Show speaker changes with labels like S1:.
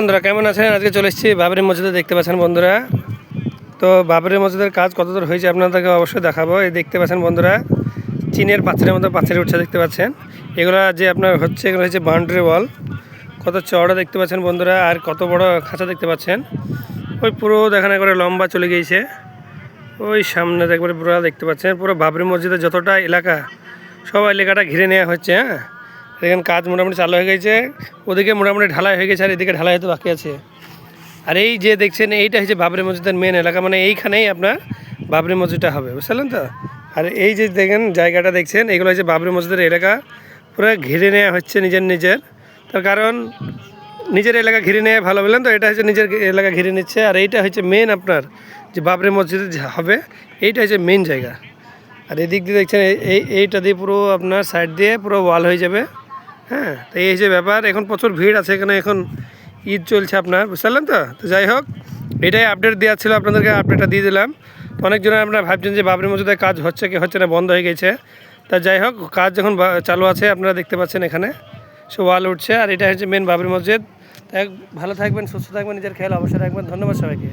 S1: বন্ধুরা কেমন আছেন? আজকে চলে এসেছি বাবরি মসজিদে। দেখতে পাচ্ছেন বন্ধুরা, তো বাবরি মসজিদের কাজ কতদূর হয়েছে আপনাদেরকে অবশ্যই দেখাবো। এই দেখতে পাচ্ছেন বন্ধুরা, চীনের পাথরের মতো পাথর উঠছে দেখতে পাচ্ছেন। এগুলো যে আপনার হচ্ছে, এগুলো হচ্ছে বাউন্ডারি ওয়াল। কত চওড়া দেখতে পাচ্ছেন বন্ধুরা, আর কত বড় খাঁচা দেখতে পাচ্ছেন। ওই পুরো দেখেন একবারে লম্বা চলে গিয়েছে, ওই সামনে একবারে পুরো দেখতে পাচ্ছেন। পুরো বাবরি মসজিদের যতটা এলাকা, সব এলাকাটা ঘিরে নেওয়া হচ্ছে। হ্যাঁ, এখানে কাজ মোটামুটি চালু হয়ে গেছে। ওদিকে মোটামুটি ঢালাই হয়ে গেছে, আর এদিকে ঢালাই হয়তো বাকি আছে। আর এই যে দেখছেন, এইটা হচ্ছে বাবরি মসজিদের মেন এলাকা, মানে এইখানেই আপনার বাবরি মসজিদটা হবে, বুঝলেন তো। আর এই যে দেখেন জায়গাটা দেখছেন, এগুলো হচ্ছে বাবরি মসজিদের এলাকা। পুরো ঘিরে নেওয়া হচ্ছে নিজের। তার কারণ নিজের এলাকা ঘিরে নেওয়া ভালো, বললেন তো। এটা হচ্ছে নিজের এলাকা ঘিরে নিচ্ছে। আর এইটা হচ্ছে মেন আপনার যে বাবরি মসজিদ হবে, এইটা হচ্ছে মেন জায়গা। আর এদিক দিয়ে দেখছেন, এইটা দিয়ে পুরো আপনার সাইড দিয়ে পুরো ওয়াল হয়ে যাবে। হ্যাঁ, তো এই যে ব্যাপার। এখন প্রচুর ভিড় আছে এখানে, এখন ঈদ চলছে আপনার, বুঝতে তো। তো যাই হোক, এটাই আপডেট দেওয়া ছিল আপনাদেরকে, আপডেটটা দিয়ে দিলাম। তো অনেকজন আপনারা ভাবছেন যে বাবরি মসজিদের কাজ হচ্ছে কি হচ্ছে না, বন্ধ হয়ে গেছে। তা যাই হোক, কাজ যখন চালু আছে আপনারা দেখতে পাচ্ছেন এখানে সব ওয়াল উঠছে। আর এটা হচ্ছে মেন বাবরি মসজিদ। তাই ভালো থাকবেন, সুস্থ থাকবেন, নিজের খেয়াল অবশ্যই রাখবেন। ধন্যবাদ সবাইকে।